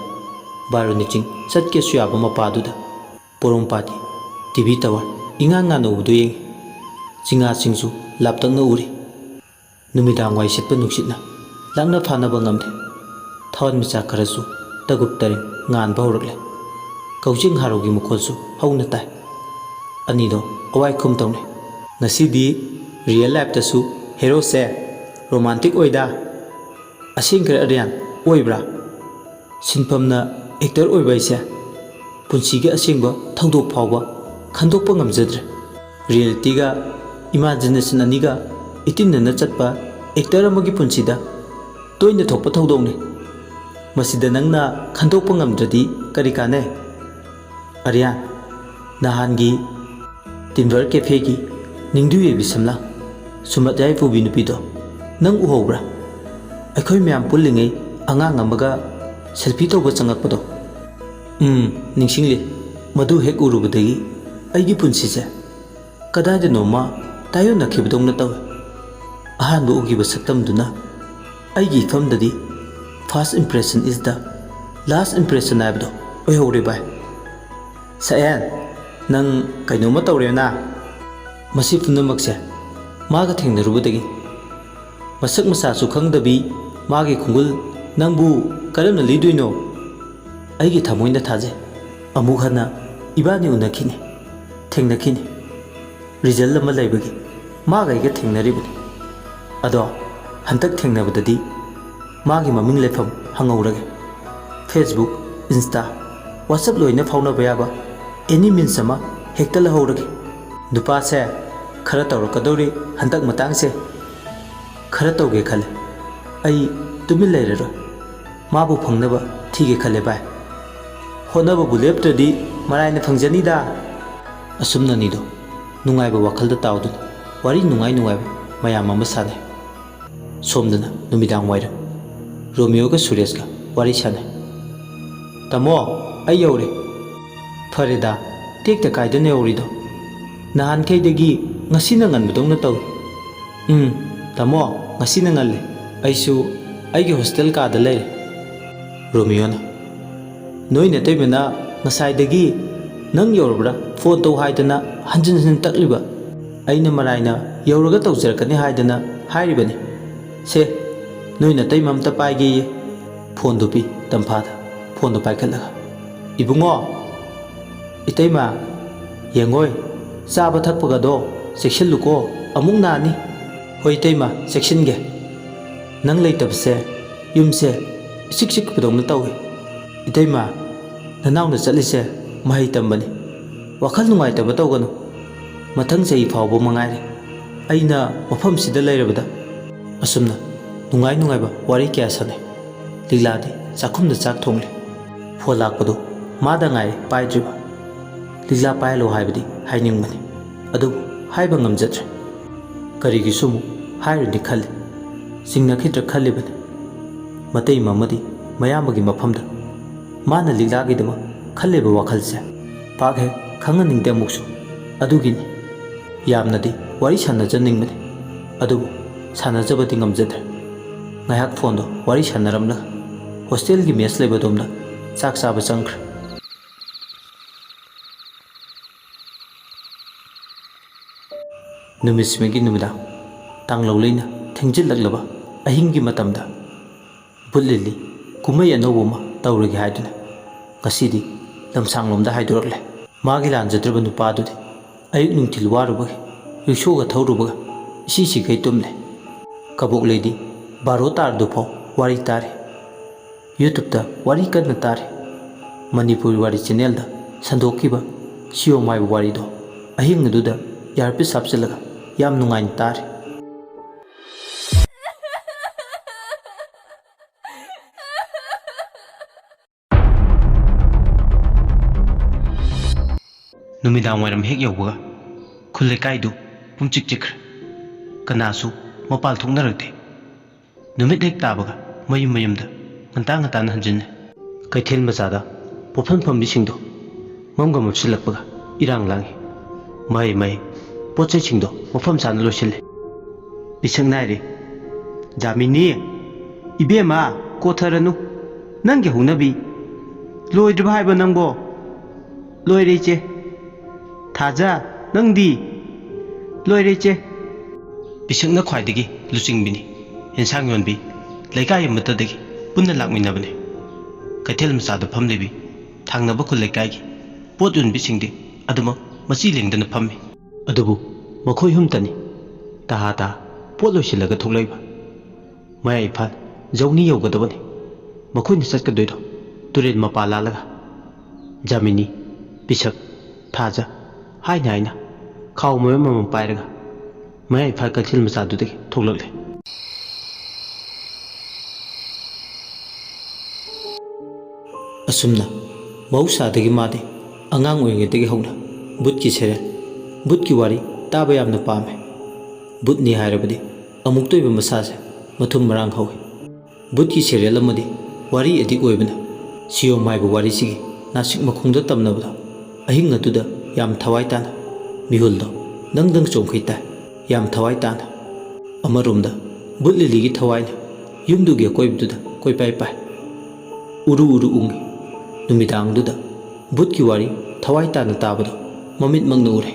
ꯕꯥꯔꯨꯅꯤ ꯆꯤꯡ ꯆꯠꯀꯦꯁꯨ ꯌꯥꯕ ꯃꯄꯥꯗꯨꯗ ꯄꯣꯔꯣꯝꯄꯥꯠꯀꯤ ꯇꯤꯚꯤ ꯇꯥꯋꯔ ꯏꯉꯥꯟ ꯉꯥꯟꯅ ꯎꯕꯗꯨ ꯌꯦꯡꯉꯤ꯫ ꯆꯤꯡꯍꯥꯁꯤꯡꯁꯨ ꯂꯥꯞꯇꯛꯅ ꯎꯔꯤ꯫ ꯅꯨꯃꯤꯗꯥꯡ ꯋꯥꯏ ꯁꯤꯠꯄ ꯅꯨꯡꯁꯤꯠꯅ ꯂꯥꯛꯅ ꯐꯥꯅꯕ ꯉꯝꯗꯦ꯫ ꯊꯋꯥꯟꯃꯤꯆꯥꯛ ꯈꯔꯁꯨ ꯇꯒꯨꯞ ꯇꯔꯤꯡ ꯉꯥꯟꯕ ꯍꯧꯔꯛꯂꯦ꯫ ꯀꯧꯖꯤꯡ ꯍꯥꯔꯧꯒꯤ ꯃꯈꯣꯜꯁꯨ ꯍꯧꯅ ꯇꯥꯏ꯫ ꯑꯅꯤꯗꯣ ꯑꯋꯥꯏꯈꯨꯝ ꯇꯧꯅꯩ꯫ ꯉꯁꯤꯗꯤ ꯔꯤꯌꯦꯜ ꯂꯥꯏꯐꯇꯁꯨ ꯍꯦꯔꯣꯁꯦ ꯔꯣꯃꯥꯟꯇꯤꯛ ꯑꯣꯏꯗ꯫ ꯑꯁꯦꯡꯈꯔꯦ ꯑꯔꯤꯌꯥꯟ, ꯑꯣꯏꯕ꯭ꯔꯥ? ꯁꯤꯟꯐꯝꯅ ꯑꯦꯛꯇꯔ ꯑꯣꯏꯕ ꯑꯩꯁꯦ ꯄꯨꯟꯁꯤꯒꯤ ꯑꯁꯦꯡꯕ ꯊꯧꯗꯣꯛ ꯐꯥꯎꯕ ꯈꯟꯗꯣꯛꯄ ꯉꯝꯖꯗ꯭ꯔꯦ꯫ ꯔꯤꯌꯦꯂꯤꯇꯤꯒ ꯏꯃꯥꯖꯤꯅꯦꯁꯟ ꯑꯅꯤꯒ ꯏꯇꯤꯟꯅꯅ ꯆꯠꯄ ꯑꯦꯛꯇꯔ ꯑꯃꯒꯤ ꯄꯨꯟꯁꯤꯗ ꯇꯣꯏꯅ ꯊꯣꯛꯄ ꯊꯧꯗꯣꯛꯅꯤ꯫ ꯃꯁꯤꯗ ꯅꯪꯅ ꯈꯟꯗꯣꯛꯄ ꯉꯝꯗ꯭ꯔꯗꯤ ꯀꯔꯤ ꯀꯥꯟꯅꯩ? ꯑꯔꯤꯌꯥꯟ, ꯅꯍꯥꯟꯒꯤ ꯇꯤꯝꯕꯔ ꯀꯦꯐꯦꯒꯤ ꯅꯤꯡꯗꯨ ꯌꯩꯕꯤ ꯁꯝꯂꯥꯡ ꯁꯨꯝꯃꯠ ꯌꯥꯏ ꯄꯨꯕꯤ ꯅꯨꯄꯤꯗꯣ ꯅꯪ ꯎꯍꯧꯕ꯭ꯔꯥ? ꯑꯩꯈꯣꯏ ꯃꯌꯥꯝ ꯄꯨꯜꯂꯤꯉꯩ ꯑꯉꯥꯡ ꯑꯃꯒ ꯁꯦꯜꯐꯤ ꯇꯧꯕ ꯆꯪꯉꯛꯄꯗꯣ꯫ ꯅꯤꯡꯁꯤꯡꯂꯤ꯫ ꯃꯗꯨ ꯍꯦꯛ ꯎꯔꯨꯕꯗꯒꯤ ꯑꯩꯒꯤ ꯄꯨꯟꯁꯤꯁꯦ ꯀꯗꯥꯏꯗꯅꯣꯃ ꯇꯥꯏꯌꯣꯟꯅꯈꯤꯕꯗꯧꯅ ꯇꯧꯏ꯫ ꯑꯍꯥꯟꯕ ꯎꯈꯤꯕ ꯁꯛꯇꯝꯗꯨꯅ ꯑꯩꯒꯤ ꯏꯐꯝꯗꯗꯤ ꯐꯥꯔꯁ ꯏꯝꯄ꯭ꯔꯦꯁꯟ ꯏꯁ ꯗ ꯂꯥꯁ ꯏꯝꯄ꯭ꯔꯦꯁꯟ ꯍꯥꯏꯕꯗꯣ ꯑꯣꯏꯍꯧꯔꯦ ꯚꯥꯏ꯫ ꯁꯛꯍꯦꯟ, ꯅꯪ ꯀꯩꯅꯣꯝꯃ ꯇꯧꯔꯦꯅ꯫ ꯃꯁꯤ ꯄꯨꯝꯅꯃꯛꯁꯦ ꯃꯥꯒ ꯊꯦꯡꯅꯔꯨꯕꯗꯒꯤ ꯃꯁꯛ ꯃꯁꯥꯁꯨ ꯈꯪꯗꯕꯤ ꯃꯥꯒꯤ ꯈꯣꯡꯒꯨꯜ ꯅꯪꯕꯨ ꯀꯔꯝꯅ ꯂꯤꯗꯣꯏꯅꯣ? ꯑꯩꯒꯤ ꯊꯃꯣꯏꯅ ꯊꯥꯖꯩ ꯑꯃꯨꯛ ꯍꯟꯅ ꯏꯕꯥꯅꯤ ꯎꯅꯈꯤꯅꯤ, ꯊꯦꯡꯅꯈꯤꯅꯤ꯫ ꯔꯤꯖꯜ ꯑꯃ ꯂꯩꯕꯒꯤ ꯃꯥꯒ ꯑꯩꯒ ꯊꯦꯡꯅꯔꯤꯕꯅꯤ꯫ ꯑꯗꯣ ꯍꯟꯇꯛ ꯊꯦꯡꯅꯕꯗꯗꯤ ꯃꯥꯒꯤ ꯃꯃꯤꯡ ꯂꯩꯐꯝ ꯍꯪꯍꯧꯔꯒꯦ꯫ ꯐꯦꯁꯕꯨꯛ, ꯏꯟꯁꯇꯥ, ꯋꯥꯆꯞ ꯂꯣꯏꯅ ꯐꯥꯎꯅꯕ ꯌꯥꯕ ꯑꯦꯅꯤ ꯃꯤꯟꯁ ꯑꯃ ꯍꯦꯛꯇ ꯂꯧꯍꯧꯔꯒꯦ꯫ ꯅꯨꯄꯥꯁꯦ ꯈꯔ ꯇꯧꯔꯛꯀꯗꯧꯔꯤ ꯍꯟꯗꯛ ꯃꯇꯥꯡꯁꯦ꯫ ꯈꯔ ꯇꯧꯒꯦ ꯈꯜꯂꯦ꯫ ꯑꯩ ꯇꯨꯃꯤꯟ ꯂꯩꯔꯔꯣꯏ꯫ ꯃꯥꯕꯨ ꯐꯪꯅꯕ ꯊꯤꯒꯦ ꯈꯜꯂꯦ ꯚꯥꯏ꯫ ꯍꯣꯠꯅꯕꯕꯨ ꯂꯦꯞꯇ꯭ꯔꯗꯤ ꯃꯔꯥꯏꯅ ꯐꯪꯖꯅꯤꯗ꯫ ꯑꯁꯨꯝꯅ ꯑꯅꯤꯗꯣ ꯅꯨꯡꯉꯥꯏꯕ ꯋꯥꯈꯜꯗ ꯇꯥꯎꯗꯨꯅ ꯋꯥꯔꯤ ꯅꯨꯡꯉꯥꯏꯕ ꯃꯌꯥꯝ ꯑꯃ ꯁꯥꯟꯅꯩ꯫ ꯁꯣꯝꯗꯅ ꯅꯨꯃꯤꯗꯥꯡ ꯋꯥꯏꯔꯝ ꯔꯣꯃꯤꯌꯣꯒ ꯁꯨꯔꯦꯁꯀ ꯋꯥꯔꯤ ꯁꯥꯟꯅꯩ꯫ ꯇꯥꯃꯣ, ꯑꯩ ꯌꯧꯔꯦ꯫ ꯐꯔꯦꯗ, ꯇꯦꯛꯇ ꯀꯥꯏꯗꯅ ꯌꯧꯔꯤꯗꯣ꯫ ꯅꯍꯥꯟꯈꯩꯗꯒꯤ ꯉꯁꯤꯅ ꯉꯟꯕꯗꯧꯅ ꯇꯧꯏ꯫ ꯇꯥꯃꯣ, ꯉꯁꯤꯅ ꯉꯜꯂꯦ꯫ ꯑꯩꯁꯨ ꯑꯩꯒꯤ ꯍꯣꯁꯇꯦꯜ ꯀꯥꯗ ꯂꯩꯔꯦ꯫ ꯔꯣꯃꯤꯌꯣꯅ ꯅꯣꯏ ꯅꯇꯩꯃꯅ ꯉꯁꯥꯏꯗꯒꯤ ꯅꯪ ꯌꯧꯔꯕ꯭ꯔꯥ ꯐꯣꯟ ꯇꯧ ꯍꯥꯏꯗꯅ ꯍꯟꯖꯤꯟ ꯍꯟꯖꯤꯟ ꯇꯛꯂꯤꯕ꯫ ꯑꯩꯅ ꯃꯔꯥꯏꯅ ꯌꯧꯔꯒ ꯇꯧꯖꯔꯛꯀꯅꯤ ꯍꯥꯏꯗꯅ ꯍꯥꯏꯔꯤꯕꯅꯤ꯫ ꯁꯦ, ꯅꯣꯏ ꯅꯇꯩꯃ ꯑꯝꯇ ꯄꯥꯏꯒꯦꯌꯦ꯫ ꯐꯣꯟꯗꯨ ꯄꯤ ꯇꯝꯐꯥꯗ꯫ ꯐꯣꯟꯗꯨ ꯄꯥꯏꯈꯠꯂꯒ ꯏꯕꯨꯡꯉꯣ, ꯏꯇꯩꯃ, ꯌꯦꯡꯉꯣꯏ, ꯆꯥꯕ ꯊꯛꯄꯒꯗꯣ ꯆꯦꯛꯁꯤꯜꯂꯨꯀꯣ, ꯑꯃꯨꯛ ꯅꯥꯅꯤ꯫ ꯍꯣꯏ ꯏꯇꯩꯃ, ꯆꯦꯛꯁꯤꯟꯒꯦ꯫ ꯅꯪ ꯂꯩꯇꯕꯁꯦ ꯌꯨꯝꯁꯦ ꯏꯆꯤꯛ ꯆꯤꯛꯄꯗꯧꯅ ꯇꯧꯏ ꯏꯇꯩꯃ ꯅꯅꯥꯎꯅ ꯆꯠꯂꯤꯁꯦ ꯃꯍꯩ ꯇꯝꯕꯅꯤ ꯋꯥꯈꯜ ꯅꯨꯡꯉꯥꯏꯇꯕ ꯇꯧꯒꯅꯨ ꯃꯊꯪ ꯆꯍꯤ ꯐꯥꯎꯕ ꯃꯉꯥꯏꯔꯦ ꯑꯩꯅ ꯃꯐꯝꯁꯤꯗ ꯂꯩꯔꯕꯗ ꯑꯁꯨꯝꯅ ꯅꯨꯡꯉꯥꯏ ꯅꯨꯡꯉꯥꯏꯕ ꯋꯥꯔꯤ ꯀꯌꯥ ꯁꯥꯟꯅꯩ ꯂꯤꯛꯂꯥꯗꯤ ꯆꯥꯛꯈꯨꯝꯗ ꯆꯥꯛ ꯊꯣꯡꯂꯤ ꯐꯣꯟ ꯂꯥꯛꯄꯗꯨ ꯃꯥꯗ ꯉꯥꯏꯔꯦ ꯄꯥꯏꯗ꯭ꯔꯤꯕ ꯂꯤꯛꯂꯥ ꯄꯥꯏꯍꯜꯂꯣ ꯍꯥꯏꯕꯗꯤ ꯍꯥꯏꯅꯤꯡꯕꯅꯤ ꯑꯗꯨꯕꯨ ꯍꯥꯏꯕ ꯉꯝꯖꯗ꯭ꯔꯦ ꯀꯔꯤꯒꯤꯁꯨ ꯑꯃꯨꯛ ꯍꯥꯏꯔꯨꯅꯤ ꯈꯜꯂꯤ ꯆꯤꯡꯅꯈꯤꯗ꯭ꯔ ꯈꯜꯂꯤꯕꯅꯤ ꯃꯇꯩ ꯃꯃꯗꯤ ꯃꯌꯥꯝꯕꯒꯤ ꯃꯐꯝꯗ ꯃꯥꯅ ꯂꯤꯛꯂꯥꯒꯤꯗꯃꯛ ꯈꯜꯂꯤꯕ ꯋꯥꯈꯜꯁꯦ ꯄꯥꯛ ꯍꯦꯛ ꯈꯪꯍꯟꯅꯤꯡꯗꯦ ꯑꯃꯨꯛꯁꯨ ꯑꯗꯨꯒꯤꯅꯤ ꯌꯥꯝꯅꯗꯤ ꯋꯥꯔꯤ ꯁꯥꯟꯅꯖꯅꯤꯡꯕꯅꯤ ꯑꯗꯨꯕꯨ ꯁꯥꯟꯅꯖꯕꯗꯤ ꯉꯝꯖꯗ꯭ꯔꯦ ꯉꯥꯏꯍꯥꯛ ꯐꯣꯟꯗꯣ ꯋꯥꯔꯤ ꯁꯥꯟꯅꯔꯝꯂꯒ ꯍꯣꯁꯇꯦꯜꯒꯤ ꯃꯦꯁ ꯂꯩꯕꯗꯣꯝꯗ ꯆꯥꯛ ꯆꯥꯕ ꯆꯪꯈ꯭ꯔꯦ ꯅꯨꯃꯤꯠꯁꯤꯃꯒꯤ ꯅꯨꯃꯤꯗꯥꯡ ꯇꯥꯡꯂꯧꯂꯩꯅ ꯊꯦꯡꯖꯤꯜꯂꯛꯂꯕ ꯑꯍꯤꯡꯒꯤ ꯃꯇꯝꯗ ꯕꯨꯠ ꯂꯤꯂꯤ ꯀꯨꯝꯍꯩ ꯑꯅꯧꯕ ꯑꯃ ꯇꯧꯔꯒꯦ ꯍꯥꯏꯗꯨꯅ ꯉꯁꯤꯗꯤ ꯂꯝꯁꯥꯡꯂꯣꯝꯗ ꯍꯥꯏꯗꯣꯔꯛꯂꯦ ꯃꯥꯒꯤ ꯂꯥꯟꯖꯗ꯭ꯔꯕ ꯅꯨꯄꯥꯗꯨꯗꯤ ꯑꯌꯨꯛ ꯅꯨꯡꯊꯤꯜ ꯋꯥꯔꯨꯕꯒꯤ ꯔꯤꯛꯁꯣꯒ ꯊꯧꯔꯨꯕꯒ ꯏꯁꯤꯈꯩ ꯇꯨꯝꯂꯦ ꯀꯕꯣꯛꯂꯩꯗꯤ ꯕꯥꯔꯣ ꯇꯥꯔꯗꯨꯐꯥꯎ ꯋꯥꯔꯤ ꯇꯥꯔꯤ ꯌꯨꯇꯨꯕꯇ ꯋꯥꯔꯤ ꯀꯟꯅ ꯇꯥꯔꯤ ꯃꯅꯤꯄꯨꯔꯤ ꯋꯥꯔꯤ ꯆꯦꯅꯦꯜꯗ ꯁꯟꯗꯣꯛꯈꯤꯕ ꯁꯤꯌꯣꯝ ꯍꯥꯏꯕ ꯋꯥꯔꯤꯗꯣ ꯑꯍꯤꯡ ꯑꯗꯨꯗ ꯏꯌꯥꯔꯄꯤꯁ ꯍꯥꯞꯆꯤꯜꯂꯒ ꯌꯥꯝ ꯅꯨꯡꯉꯥꯏꯅ ꯇꯥꯔꯤ ꯅꯨꯃꯤꯗꯥꯡ ꯋꯥꯏꯔꯝ ꯍꯦꯛ ꯌꯧꯕꯒ ꯈꯨꯜ ꯂꯩꯀꯥꯏꯗꯨ ꯄꯨꯝꯆꯤꯛ ꯆꯤꯛꯈ꯭ꯔꯦ ꯀꯅꯥꯁꯨ ꯃꯄꯥꯜ ꯊꯣꯛꯅꯔꯛꯇꯦ ꯅꯨꯃꯤꯠ ꯍꯦꯛ ꯇꯥꯕꯒ ꯃꯌꯨꯝ ꯃꯌꯨꯝꯗ ꯉꯟꯇꯥ ꯉꯟꯇꯥꯅ ꯍꯟꯖꯤꯟꯅꯩ ꯀꯩꯊꯦꯜ ꯃꯆꯥꯗ ꯄꯣꯠꯐꯝ ꯐꯝꯕꯤꯁꯤꯡꯗꯣ ꯃꯝꯒ ꯃꯝꯁꯤꯜꯂꯛꯄꯒ ꯏꯔꯥꯡ ꯂꯥꯡꯉꯤ ꯃꯍꯩ ꯃꯍꯩ ꯄꯣꯠ ꯆꯩꯁꯤꯡꯗꯣ ꯃꯐꯝ ꯆꯥꯅ ꯂꯣꯏꯁꯤꯜꯂꯦ ꯄꯤꯁꯛ ꯅꯥꯏꯔꯦ ꯖꯥꯃꯤꯅꯤ ꯏꯕꯦꯝꯃ ꯀꯣꯊꯔꯅꯨ ꯅꯪꯒꯤ ꯍꯧꯅꯕꯤ ꯂꯣꯏꯗ꯭ꯔꯤꯕ ꯍꯥꯏꯕ ꯅꯪꯕꯣ ꯂꯣꯏꯔꯦ ꯏꯆꯦ ꯊꯥꯖ ꯅꯪꯗꯤ ꯂꯣꯏꯔꯦ ꯏꯆꯦ ꯄꯤꯁꯛꯅ ꯈ꯭ꯋꯥꯏꯗꯒꯤ ꯂꯨꯆꯤꯡꯕꯤꯅꯤ ꯑꯦꯟꯁꯥꯡ ꯌꯣꯟꯕꯤ ꯂꯩꯀꯥꯏ ꯑꯃꯠꯇꯗꯒꯤ ꯄꯨꯟꯅ ꯂꯥꯛꯃꯤꯟꯅꯕꯅꯤ ꯀꯩꯊꯦꯜ ꯃꯆꯥꯗ ꯐꯝꯂꯤꯕꯤ ꯊꯪꯅꯕ ꯈꯨꯜ ꯂꯩꯀꯥꯏꯒꯤ ꯄꯣꯠ ꯌꯣꯟꯕꯤꯁꯤꯡꯗꯤ ꯑꯗꯨꯃꯛ ꯃꯆꯤ ꯂꯦꯡꯗꯅ ꯐꯝꯃꯤ ꯑꯗꯨꯕꯨ ꯃꯈꯣꯏ ꯍꯨꯝꯇꯅꯤ ꯇꯍꯥ ꯄꯣꯠ ꯂꯣꯏꯁꯤꯜꯂꯒ ꯊꯣꯛꯂꯛꯏꯕ ꯃꯌꯥ ꯏꯝꯐꯥꯜ ꯖꯧꯅꯤ ꯌꯧꯒꯗꯕꯅꯤ ꯃꯈꯣꯏꯅ ꯆꯠꯀꯗꯣꯏꯗꯣ ꯇꯨꯔꯦꯜ ꯃꯄꯥ ꯂꯥꯜꯂꯒ ꯖꯥꯃꯤꯅꯤ ꯄꯤꯁꯛ ꯊꯥꯖ ꯍꯥꯏꯅ ꯈꯥꯎ ꯃꯌꯨꯝ ꯑꯃꯃꯝ ꯄꯥꯏꯔꯒ ꯃꯌꯥ ꯏꯝꯐꯥꯜ ꯀꯩꯊꯦꯜ ꯃꯆꯥꯗꯨꯗꯒꯤ ꯊꯣꯛꯂꯛꯂꯦ ꯑꯁꯨꯝꯅ ꯃꯍꯧꯁꯥꯗꯒꯤ ꯃꯥꯗꯤ ꯑꯉꯥꯡ ꯑꯣꯏꯔꯤꯉꯩꯗꯒꯤ ꯍꯧꯅ ꯕꯨꯠꯀꯤ ꯁꯦꯔꯦꯜ ꯕꯨꯠꯀꯤ ꯋꯥꯔꯤ ꯇꯥꯕ ꯌꯥꯝꯅ ꯄꯥꯝꯃꯦ ꯕꯨꯠꯅꯤ ꯍꯥꯏꯔꯕꯗꯤ ꯑꯃꯨꯛꯇꯣꯏꯕ ꯃꯁꯥꯁꯦ ꯃꯊꯨꯝ ꯃꯔꯥꯡ ꯍꯧꯏ ꯕꯨꯠꯀꯤ ꯁꯦꯔꯦꯜ ꯑꯃꯗꯤ ꯋꯥꯔꯤ ꯑꯦꯗꯤꯛ ꯑꯣꯏꯕꯅ ꯁꯤꯌꯣꯝ ꯍꯥꯏꯕ ꯋꯥꯔꯤꯁꯤꯒꯤ ꯅꯥꯁꯤꯛ ꯃꯈꯣꯡꯗ ꯇꯝꯅꯕꯗꯣ ꯑꯍꯤꯡ ꯑꯗꯨꯗ ꯌꯥꯝ ꯊꯋꯥꯏ ꯇꯥꯅ ꯃꯤꯍꯨꯜꯗꯣ ꯗꯪ ꯆꯣꯡꯈꯩ ꯇꯥꯏ ꯌꯥꯝ ꯊꯋꯥꯏ ꯇꯥꯅ ꯑꯃꯔꯣꯝꯗ ꯕꯨꯠ ꯂꯤꯂꯤꯒꯤ ꯊꯋꯥꯏꯅ ꯌꯨꯝꯗꯨꯒꯤ ꯑꯀꯣꯏꯕꯗꯨꯗ ꯀꯣꯏꯄꯥꯏ ꯄꯥꯏ ꯎꯔꯨ ꯎꯡꯉꯤ ꯅꯨꯃꯤꯗꯥꯡꯗꯨꯗ ꯕꯨꯠꯀꯤ ꯋꯥꯔꯤ ꯊꯋꯥꯏ ꯇꯥꯅ ꯇꯥꯕꯗꯣ ꯃꯃꯤꯠꯃꯛꯅ ꯎꯔꯦ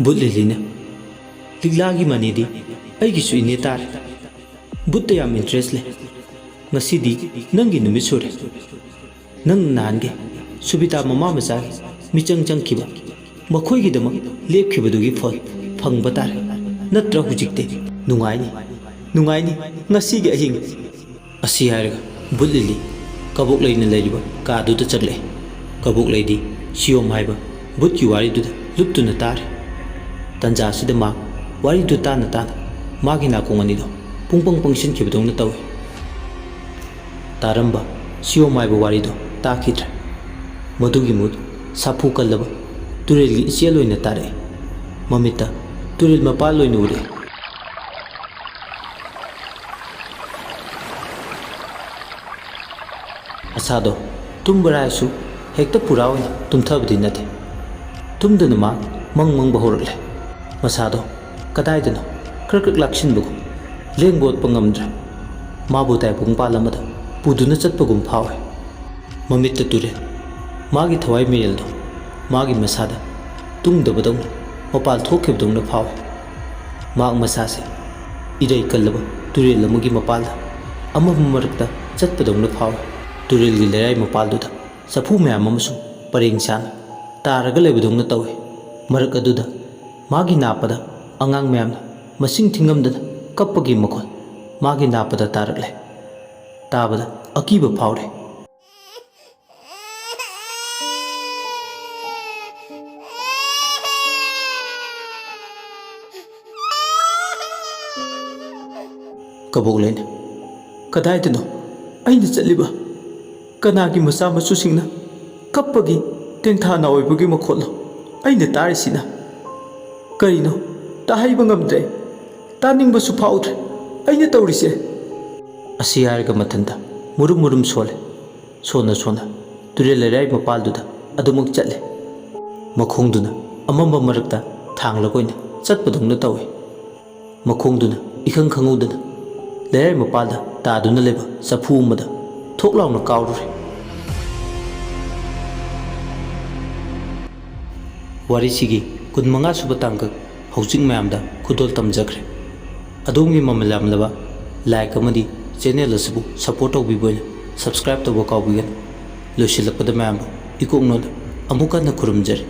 ꯕꯨꯠ ꯂꯤꯂꯤꯅ ꯂꯤꯛꯂꯥꯒꯤ ꯃꯅꯤꯗꯤ ꯑꯩꯒꯤꯁꯨ ꯏꯅꯦ ꯇꯥꯔꯦ ꯕꯨꯠꯇ ꯌꯥꯝ ꯏꯟꯇꯔꯦꯁ ꯂꯩ ꯉꯁꯤꯗꯤ ꯅꯪꯒꯤ ꯅꯨꯃꯤꯠ ꯁꯨꯔꯦ ꯅꯪꯅ ꯅꯍꯥꯟꯒꯤ ꯁꯨꯕꯤꯇꯥ ꯃꯃꯥ ꯃꯆꯥꯒꯤ ꯃꯤꯆꯪ ꯆꯪꯈꯤꯕ ꯃꯈꯣꯏꯒꯤꯗꯃꯛ ꯂꯦꯞꯈꯤꯕꯗꯨꯒꯤ ꯐꯜ ꯐꯪꯕ ꯇꯥꯔꯦ ꯅꯠꯇ꯭ꯔ ꯍꯧꯖꯤꯛꯇꯤ ꯅꯨꯡꯉꯥꯏꯅꯤ ꯉꯁꯤꯒꯤ ꯑꯍꯤꯡ ꯑꯁꯤ ꯍꯥꯏꯔꯒ ꯕꯨꯠ ꯂꯤꯂꯤ ꯀꯕꯣꯛꯂꯩꯅ ꯂꯩꯔꯤꯕ ꯀꯥꯗꯨꯗ ꯆꯠꯂꯛꯑꯦ ꯀꯕꯣꯛꯂꯩꯗꯤ ꯁꯤꯌꯣꯝ ꯍꯥꯏꯕ ꯕꯨꯠꯀꯤ ꯋꯥꯔꯤꯗꯨꯗ ꯂꯨꯞꯇꯨꯅ ꯇꯥꯔꯦ ꯇꯟꯖꯥꯁꯤꯗ ꯃꯥ ꯋꯥꯔꯤꯗꯨ ꯇꯥꯅ ꯃꯥꯒꯤ ꯅꯥꯀꯣꯡ ꯑꯅꯤꯗꯣ ꯄꯨꯡꯄꯪ ꯄꯪꯁꯤꯟꯈꯤꯕꯗꯧꯅ ꯇꯧꯏ ꯇꯥꯔꯝꯕ ꯁꯤꯌꯣꯝ ꯍꯥꯏꯕ ꯋꯥꯔꯤꯗꯣ ꯇꯥꯈꯤꯗ꯭ꯔꯦ ꯃꯗꯨꯒꯤ ꯃꯨꯠ ꯁꯥꯐꯨ ꯀꯜꯂꯕ ꯇꯨꯔꯦꯜꯒꯤ ꯏꯆꯦꯜ ꯑꯣꯏꯅ ꯇꯥꯔꯛꯏ ꯃꯃꯤꯠꯇ ꯇꯨꯔꯦꯜ ꯃꯄꯥꯜ ꯑꯣꯏꯅ ꯎꯔꯛꯏ ꯑꯁꯥꯗꯣ ꯇꯨꯝꯕꯔꯥ ꯍꯥꯏꯁꯨ ꯍꯦꯛꯇ ꯄꯨꯔꯥ ꯑꯣꯏꯅ ꯇꯨꯝꯊꯕꯗꯤ ꯅꯠꯇꯦ ꯇꯨꯝꯗꯅ ꯃꯥ ꯃꯪꯕ ꯍꯧꯔꯛꯂꯦ ꯃꯁꯥꯗꯣ ꯀꯗꯥꯏꯗꯅꯣ ꯈ꯭ꯔꯛ ꯂꯥꯛꯁꯤꯟꯕꯒꯨꯝ ꯂꯦꯡꯕ ꯑꯣꯠꯄ ꯉꯝꯗ꯭ꯔꯦ ꯃꯥꯕꯨ ꯇꯥꯏꯕꯪꯄꯥꯜ ꯑꯃꯗ ꯄꯨꯗꯨꯅ ꯆꯠꯄꯒꯨꯝ ꯐꯥꯎꯋꯦ ꯃꯃꯤꯠꯇ ꯇꯨꯔꯦꯜ ꯃꯥꯒꯤ ꯊꯋꯥꯏ ꯃꯔꯦꯜꯗꯣ ꯃꯥꯒꯤ ꯃꯁꯥꯗ ꯇꯨꯡꯗꯕꯗꯧꯅ ꯃꯄꯥꯜ ꯊꯣꯛꯈꯤꯕꯗꯧꯅ ꯐꯥꯎꯋꯦ ꯃꯍꯥꯛ ꯃꯁꯥꯁꯦ ꯏꯔꯩ ꯀꯜꯂꯕ ꯇꯨꯔꯦꯜ ꯑꯃꯒꯤ ꯃꯄꯥꯜꯗ ꯑꯃꯝꯕ ꯃꯔꯛꯇ ꯆꯠꯄꯗꯧꯅ ꯐꯥꯎꯋꯦ ꯇꯨꯔꯦꯜꯒꯤ ꯂꯩꯔꯥꯏ ꯃꯄꯥꯜꯗꯨꯗ ꯆꯐꯨ ꯃꯌꯥꯝ ꯑꯃꯁꯨ ꯄꯔꯦꯡ ꯁꯥꯅ ꯇꯥꯔꯒ ꯂꯩꯕꯗꯧꯅ ꯇꯧꯏ ꯃꯔꯛ ꯑꯗꯨꯗ ꯃꯥꯒꯤ ꯅꯥꯞꯄꯗ ꯑꯉꯥꯡ ꯃꯌꯥꯝꯅ ꯃꯁꯤꯡ ꯊꯤꯉꯝꯗꯅ ꯀꯞꯄꯒꯤ ꯃꯈꯣꯜ ꯃꯥꯒꯤ ꯅꯥꯞꯄꯗ ꯇꯥꯔꯛꯂꯦ꯫ ꯇꯥꯕꯗ ꯑꯀꯤꯕ ꯐꯥꯎꯔꯦ꯫ ꯀꯕꯣꯛꯂꯩꯅ "ꯀꯗꯥꯏꯗꯅꯣ ꯑꯩꯅ ꯆꯠꯂꯤꯕ? ꯀꯅꯥꯒꯤ ꯃꯆꯥ ꯃꯁꯨꯁꯤꯡꯅ ꯀꯞꯄꯒꯤ ꯇꯦꯡꯊꯥ ꯅꯥꯑꯣꯏꯕꯒꯤ ꯃꯈꯣꯜꯂꯣ ꯑꯩꯅ ꯇꯥꯔꯤꯁꯤꯅ? ꯀꯔꯤꯅꯣ ꯇꯥꯍꯩꯕ ꯉꯝꯗ꯭ꯔꯦ, ꯇꯥꯅꯤꯡꯕꯁꯨ ꯐꯥꯎꯗ꯭ꯔꯦ ꯑꯩꯅ ꯇꯧꯔꯤꯁꯦ"꯫ ꯑꯁꯤ ꯍꯥꯏꯔꯒ ꯃꯊꯟꯇ ꯃꯨꯔꯨꯝ ꯃꯨꯔꯨꯝ ꯁꯣꯜꯂꯦ꯫ ꯁꯣꯟꯅ ꯁꯣꯟꯅ ꯇꯨꯔꯦꯜ ꯂꯩꯔꯥꯏ ꯃꯄꯥꯜꯗꯨꯗ ꯑꯗꯨꯃꯛ ꯆꯠꯂꯦ꯫ ꯃꯈꯣꯡꯗꯨꯅ ꯑꯃꯝꯕ ꯃꯔꯛꯇ ꯊꯥꯡꯂꯒ ꯑꯣꯏꯅ ꯆꯠꯄꯗꯧꯅ ꯇꯧꯏ꯫ ꯃꯈꯣꯡꯗꯨꯅ ꯏꯈꯪ ꯈꯪꯍꯧꯗꯅ ꯂꯩꯔꯥꯏ ꯃꯄꯥꯜꯗ ꯇꯥꯗꯨꯅ ꯂꯩꯕ ꯆꯐꯨ ꯑꯃꯗ ꯊꯣꯛ ꯂꯥꯎꯅ ꯀꯥꯎꯔꯨꯔꯦ꯫ ꯋꯥꯔꯤꯁꯤꯒꯤ 15 ꯁꯨꯕ ꯇꯥꯡꯀꯛ ꯍꯧꯖꯤꯛ ꯃꯌꯥꯝꯗ ꯈꯨꯗꯣꯜ ꯇꯝꯖꯈ꯭ꯔꯦ꯫ ꯑꯗꯣꯝꯒꯤ ꯃꯃꯜ ꯌꯥꯝꯂꯕ ꯂꯥꯏꯛ ꯑꯃꯗꯤ ꯆꯦꯅꯦꯜ ꯑꯁꯤꯕꯨ ꯁꯄꯣꯔꯠ ꯇꯧꯕꯤꯕ ꯑꯣꯏꯅ ꯁꯕꯁꯀ꯭ꯔꯥꯏꯕ ꯇꯧꯕ ꯀꯥꯎꯕꯤꯒꯅꯨ꯫ ꯂꯣꯏꯁꯤꯜꯂꯛꯄꯗ ꯃꯌꯥꯝꯕꯨ ꯏꯀꯣꯛꯅꯣꯗ ꯑꯃꯨꯛ ꯍꯟꯅ ꯈꯨꯔꯨꯝꯖꯔꯤ꯫